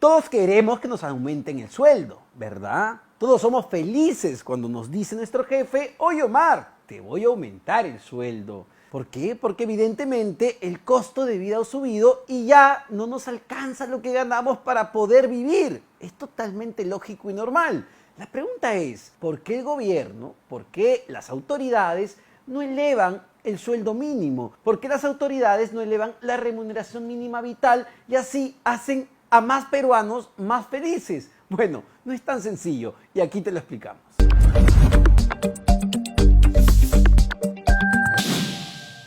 Todos queremos que nos aumenten el sueldo, ¿verdad? Todos somos felices cuando nos dice nuestro jefe: oye Omar, te voy a aumentar el sueldo. ¿Por qué? Porque evidentemente el costo de vida ha subido y ya no nos alcanza lo que ganamos para poder vivir. Es totalmente lógico y normal. La pregunta es, ¿por qué el gobierno, por qué las autoridades no elevan el sueldo mínimo? ¿Por qué las autoridades no elevan la remuneración mínima vital y así hacen a más peruanos más felices? Bueno, no es tan sencillo y aquí te lo explicamos.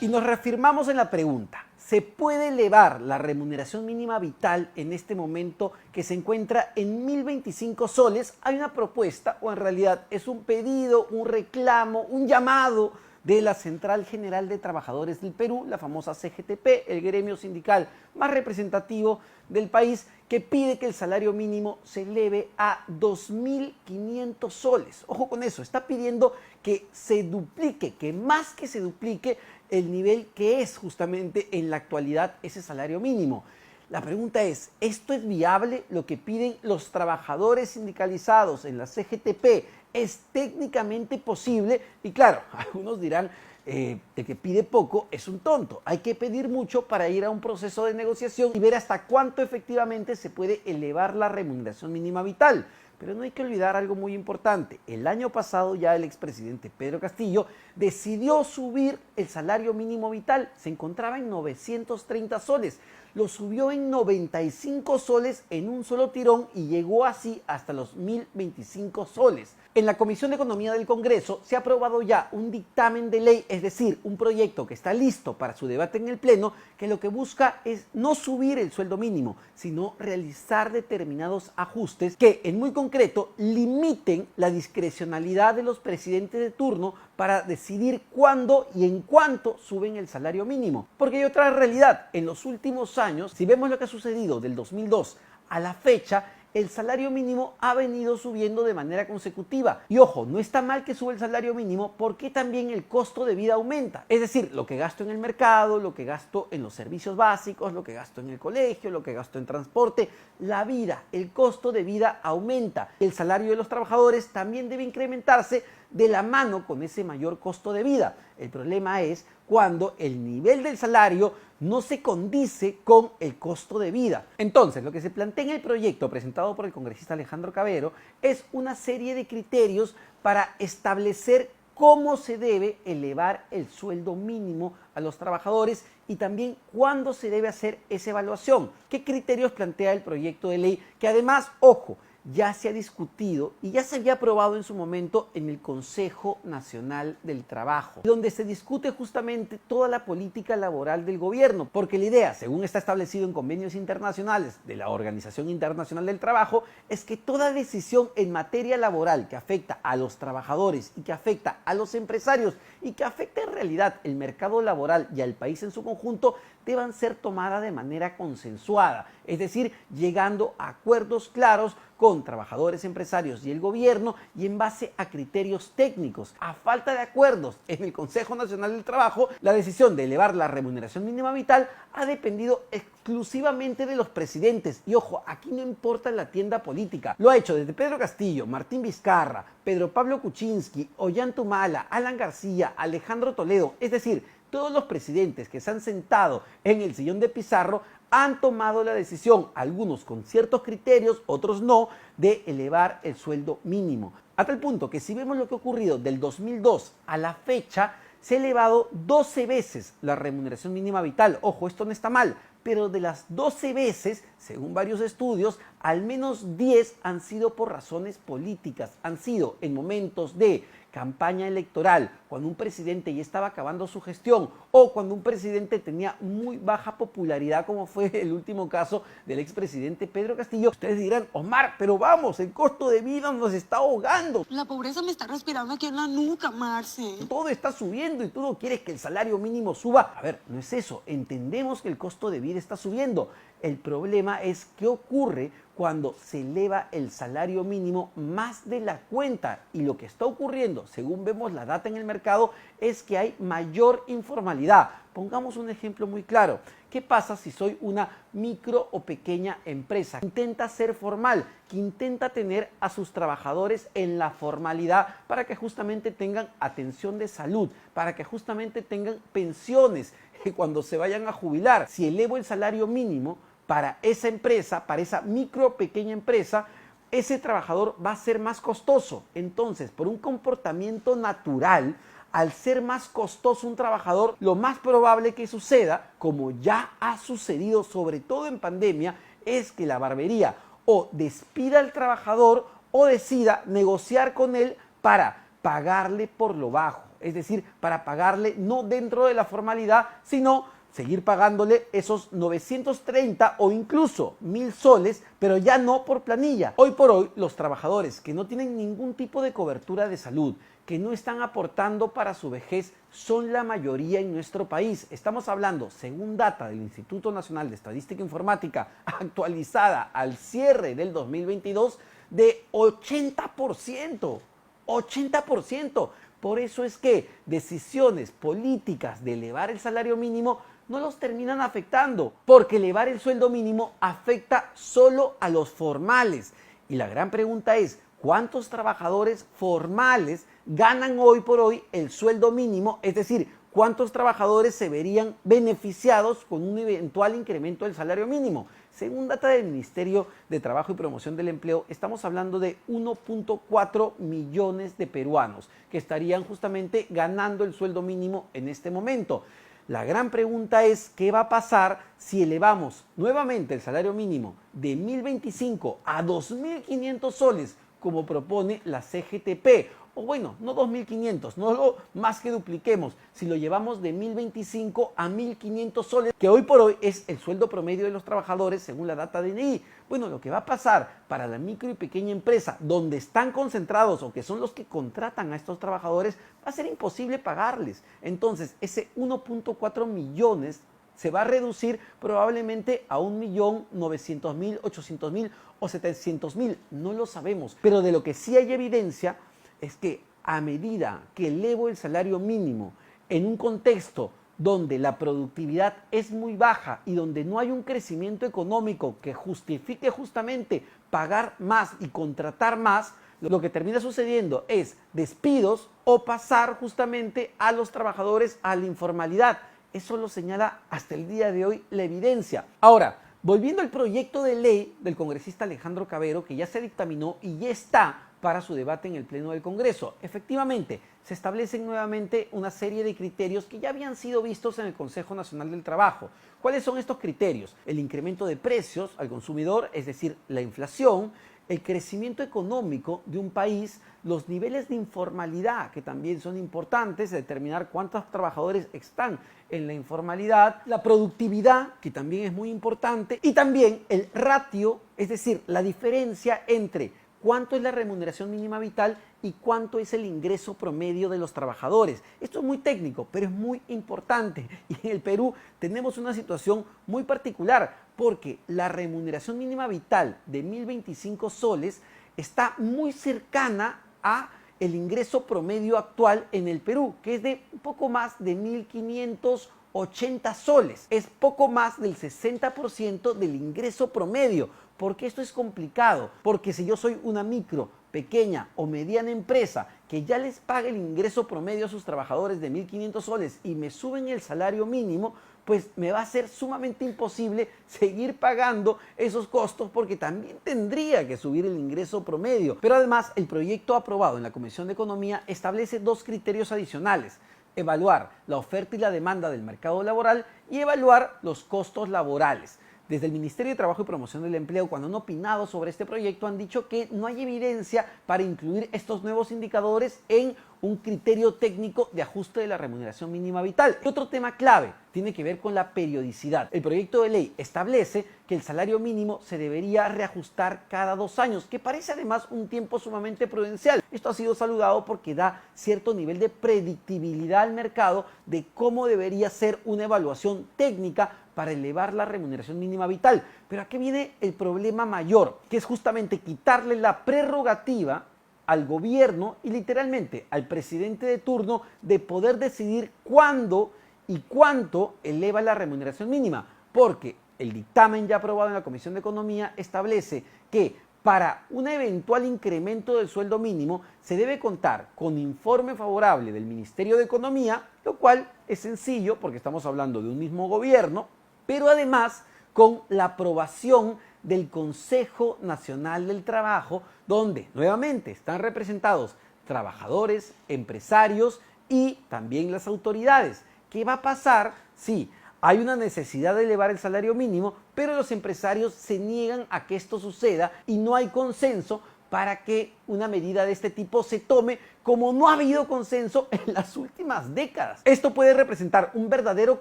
Y nos reafirmamos en la pregunta: ¿se puede elevar la remuneración mínima vital en este momento que se encuentra en 1.025 soles? Hay una propuesta, o en realidad es un pedido, un reclamo, un llamado de la Central General de Trabajadores del Perú, la famosa CGTP, el gremio sindical más representativo del país, que pide que el salario mínimo se eleve a 2.500 soles. Ojo con eso, está pidiendo que se duplique, que más que se duplique el nivel que es justamente en la actualidad ese salario mínimo. La pregunta es, ¿esto es viable? Lo que piden los trabajadores sindicalizados en la CGTP, ¿es técnicamente posible? Y claro, algunos dirán, el que pide poco es un tonto. Hay que pedir mucho para ir a un proceso de negociación y ver hasta cuánto efectivamente se puede elevar la remuneración mínima vital. Pero no hay que olvidar algo muy importante. El año pasado ya el expresidente Pedro Castillo decidió subir el salario mínimo vital. Se encontraba en 930 soles. Lo subió en 95 soles en un solo tirón y llegó así hasta los 1.025 soles. En la Comisión de Economía del Congreso se ha aprobado ya un dictamen de ley, es decir, un proyecto que está listo para su debate en el Pleno, que lo que busca es no subir el sueldo mínimo, sino realizar determinados ajustes que, en muy concreto, limiten la discrecionalidad de los presidentes de turno para decidir cuándo y en cuánto suben el salario mínimo. Porque hay otra realidad. En los últimos años, si vemos lo que ha sucedido del 2002 a la fecha, el salario mínimo ha venido subiendo de manera consecutiva. Y ojo, no está mal que suba el salario mínimo porque también el costo de vida aumenta. Es decir, lo que gasto en el mercado, lo que gasto en los servicios básicos, lo que gasto en el colegio, lo que gasto en transporte, la vida, el costo de vida aumenta. El salario de los trabajadores también debe incrementarse de la mano con ese mayor costo de vida. El problema es cuando el nivel del salario no se condice con el costo de vida. Entonces, lo que se plantea en el proyecto presentado por el congresista Alejandro Cabero es una serie de criterios para establecer cómo se debe elevar el sueldo mínimo a los trabajadores y también cuándo se debe hacer esa evaluación. ¿Qué criterios plantea el proyecto de ley? Que además, ojo, ya se ha discutido y ya se había aprobado en su momento en el Consejo Nacional del Trabajo, donde se discute justamente toda la política laboral del gobierno, porque la idea, según está establecido en convenios internacionales de la Organización Internacional del Trabajo, es que toda decisión en materia laboral que afecta a los trabajadores y que afecta a los empresarios y que afecta en realidad el mercado laboral y al país en su conjunto, deban ser tomadas de manera consensuada, es decir, llegando a acuerdos claros con trabajadores, empresarios y el gobierno y en base a criterios técnicos. A falta de acuerdos en el Consejo Nacional del Trabajo, la decisión de elevar la remuneración mínima vital ha dependido exclusivamente de los presidentes. Y ojo, aquí no importa la tienda política. Lo ha hecho desde Pedro Castillo, Martín Vizcarra, Pedro Pablo Kuczynski, Ollanta Humala, Alan García, Alejandro Toledo, es decir, todos los presidentes que se han sentado en el sillón de Pizarro han tomado la decisión, algunos con ciertos criterios, otros no, de elevar el sueldo mínimo. A tal punto que si vemos lo que ha ocurrido del 2002 a la fecha, se ha elevado 12 veces la remuneración mínima vital. Ojo, esto no está mal, pero de las 12 veces, según varios estudios, al menos 10 han sido por razones políticas, han sido en momentos de campaña electoral, cuando un presidente ya estaba acabando su gestión o cuando un presidente tenía muy baja popularidad, como fue el último caso del expresidente Pedro Castillo. Ustedes dirán, Omar, pero vamos, el costo de vida nos está ahogando. La pobreza me está respirando aquí en la nuca, Marce. Todo está subiendo y tú no quieres que el salario mínimo suba. A ver, no es eso. Entendemos que el costo de vida está subiendo. El problema es qué ocurre cuando se eleva el salario mínimo más de la cuenta, y lo que está ocurriendo, según vemos la data en el mercado, es que hay mayor informalidad. Pongamos un ejemplo muy claro. ¿Qué pasa si soy una micro o pequeña empresa que intenta ser formal, que intenta tener a sus trabajadores en la formalidad para que justamente tengan atención de salud, para que justamente tengan pensiones cuando se vayan a jubilar? Si elevo el salario mínimo para esa empresa, para esa micro o pequeña empresa, ese trabajador va a ser más costoso. Entonces, por un comportamiento natural, al ser más costoso un trabajador, lo más probable que suceda, como ya ha sucedido sobre todo en pandemia, es que la barbería o despida al trabajador o decida negociar con él para pagarle por lo bajo. Es decir, para pagarle no dentro de la formalidad, sino seguir pagándole esos 930 o incluso 1000 soles, pero ya no por planilla. Hoy por hoy, los trabajadores que no tienen ningún tipo de cobertura de salud, que no están aportando para su vejez, son la mayoría en nuestro país. Estamos hablando, según data del Instituto Nacional de Estadística e Informática, actualizada al cierre del 2022, de 80%. 80%. Por eso es que decisiones políticas de elevar el salario mínimo no los terminan afectando, porque elevar el sueldo mínimo afecta solo a los formales. Y la gran pregunta es, ¿cuántos trabajadores formales ganan hoy por hoy el sueldo mínimo? Es decir, ¿cuántos trabajadores se verían beneficiados con un eventual incremento del salario mínimo? Según data del Ministerio de Trabajo y Promoción del Empleo, estamos hablando de 1.4 millones de peruanos que estarían justamente ganando el sueldo mínimo en este momento. La gran pregunta es, ¿qué va a pasar si elevamos nuevamente el salario mínimo de 1.025 a 2.500 soles, como propone la CGTP? O bueno, no 2.500, no lo más que dupliquemos, si lo llevamos de 1.025 a 1.500 soles, que hoy por hoy es el sueldo promedio de los trabajadores según la data DNI. Bueno, lo que va a pasar para la micro y pequeña empresa, donde están concentrados o que son los que contratan a estos trabajadores, va a ser imposible pagarles. Entonces, ese 1.4 millones se va a reducir probablemente a 1.900.000, 800.000 o 700.000, no lo sabemos. Pero de lo que sí hay evidencia es que a medida que elevo el salario mínimo en un contexto donde la productividad es muy baja y donde no hay un crecimiento económico que justifique justamente pagar más y contratar más, lo que termina sucediendo es despidos o pasar justamente a los trabajadores a la informalidad. Eso lo señala hasta el día de hoy la evidencia. Ahora, volviendo al proyecto de ley del congresista Alejandro Cabero, que ya se dictaminó y ya está para su debate en el Pleno del Congreso. Efectivamente, se establecen nuevamente una serie de criterios que ya habían sido vistos en el Consejo Nacional del Trabajo. ¿Cuáles son estos criterios? El incremento de precios al consumidor, es decir, la inflación, el crecimiento económico de un país, los niveles de informalidad, que también son importantes, determinar cuántos trabajadores están en la informalidad, la productividad, que también es muy importante, y también el ratio, es decir, la diferencia entre cuánto es la remuneración mínima vital y cuánto es el ingreso promedio de los trabajadores. Esto es muy técnico, pero es muy importante. Y en el Perú tenemos una situación muy particular, porque la remuneración mínima vital de 1.025 soles está muy cercana a el ingreso promedio actual en el Perú, que es de un poco más de 1.580 soles. Es poco más del 60% del ingreso promedio. ¿Por qué esto es complicado? Porque si yo soy una micro, pequeña o mediana empresa que ya les paga el ingreso promedio a sus trabajadores de 1.500 soles y me suben el salario mínimo, pues me va a ser sumamente imposible seguir pagando esos costos, porque también tendría que subir el ingreso promedio. Pero además, el proyecto aprobado en la Comisión de Economía establece dos criterios adicionales: evaluar la oferta y la demanda del mercado laboral y evaluar los costos laborales. Desde el Ministerio de Trabajo y Promoción del Empleo, cuando han opinado sobre este proyecto, han dicho que no hay evidencia para incluir estos nuevos indicadores en un criterio técnico de ajuste de la remuneración mínima vital. Otro tema clave tiene que ver con la periodicidad. El proyecto de ley establece que el salario mínimo se debería reajustar cada 2 años, que parece además un tiempo sumamente prudencial. Esto ha sido saludado porque da cierto nivel de predictibilidad al mercado de cómo debería ser una evaluación técnica para elevar la remuneración mínima vital. Pero aquí viene el problema mayor, que es justamente quitarle la prerrogativa al gobierno y literalmente al presidente de turno de poder decidir cuándo y cuánto eleva la remuneración mínima, porque el dictamen ya aprobado en la Comisión de Economía establece que para un eventual incremento del sueldo mínimo se debe contar con informe favorable del Ministerio de Economía, lo cual es sencillo porque estamos hablando de un mismo gobierno, pero además con la aprobación del Consejo Nacional del Trabajo, donde nuevamente están representados trabajadores, empresarios y también las autoridades. ¿Qué va a pasar si hay una necesidad de elevar el salario mínimo, pero los empresarios se niegan a que esto suceda y no hay consenso para que una medida de este tipo se tome, como no ha habido consenso en las últimas décadas? Esto puede representar un verdadero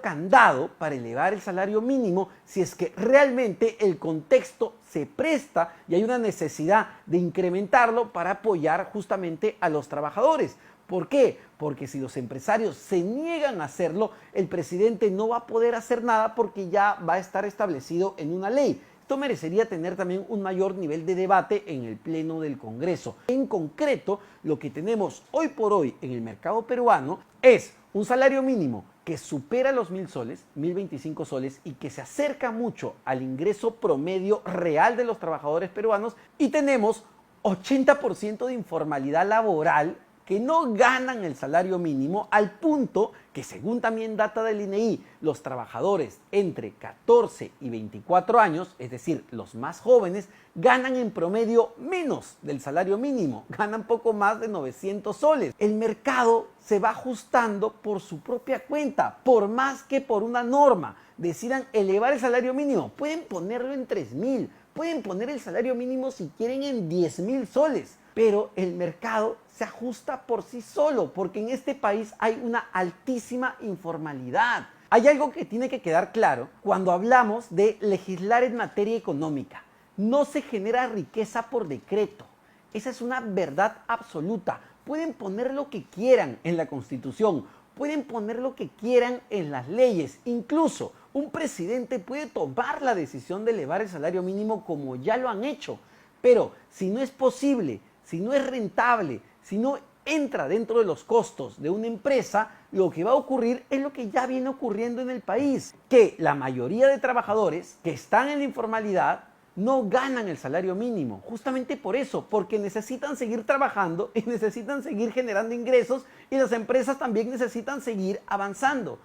candado para elevar el salario mínimo si es que realmente el contexto se presta y hay una necesidad de incrementarlo para apoyar justamente a los trabajadores. ¿Por qué? Porque si los empresarios se niegan a hacerlo, el presidente no va a poder hacer nada porque ya va a estar establecido en una ley. Esto merecería tener también un mayor nivel de debate en el Pleno del Congreso. En concreto, lo que tenemos hoy por hoy en el mercado peruano es un salario mínimo que supera los 1.000 soles, 1.025 soles, y que se acerca mucho al ingreso promedio real de los trabajadores peruanos, y tenemos 80% de informalidad laboral que no ganan el salario mínimo, al punto que, según también data del INEI, los trabajadores entre 14 y 24 años, es decir, los más jóvenes, ganan en promedio menos del salario mínimo, ganan poco más de 900 soles. El mercado se va ajustando por su propia cuenta, por más que por una norma decidan elevar el salario mínimo. Pueden ponerlo en 3.000, pueden poner el salario mínimo si quieren en 10.000 soles, pero el mercado se ajusta por sí solo, porque en este país hay una altísima informalidad. Hay algo que tiene que quedar claro cuando hablamos de legislar en materia económica. No se genera riqueza por decreto. Esa es una verdad absoluta. Pueden poner lo que quieran en la Constitución, pueden poner lo que quieran en las leyes. Incluso un presidente puede tomar la decisión de elevar el salario mínimo, como ya lo han hecho. Pero si no es posible, si no es rentable, si no entra dentro de los costos de una empresa, lo que va a ocurrir es lo que ya viene ocurriendo en el país, que la mayoría de trabajadores que están en la informalidad no ganan el salario mínimo, justamente por eso, porque necesitan seguir trabajando y necesitan seguir generando ingresos, y las empresas también necesitan seguir avanzando.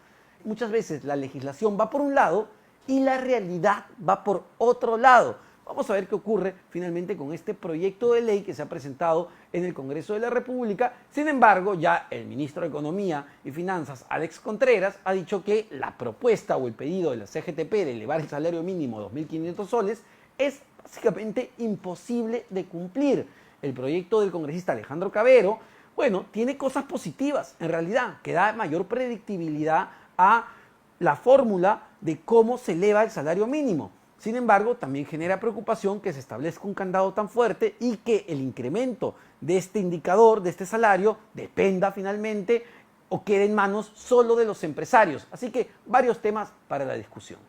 Muchas veces la legislación va por un lado y la realidad va por otro lado. Vamos a ver qué ocurre finalmente con este proyecto de ley que se ha presentado en el Congreso de la República. Sin embargo, ya el ministro de Economía y Finanzas, Alex Contreras, ha dicho que la propuesta o el pedido de la CGTP de elevar el salario mínimo a 2.500 soles es básicamente imposible de cumplir. El proyecto del congresista Alejandro Cabero, bueno, tiene cosas positivas en realidad, que da mayor predictibilidad a la fórmula de cómo se eleva el salario mínimo. Sin embargo, también genera preocupación que se establezca un candado tan fuerte y que el incremento de este indicador, de este salario, dependa finalmente o quede en manos solo de los empresarios. Así que varios temas para la discusión.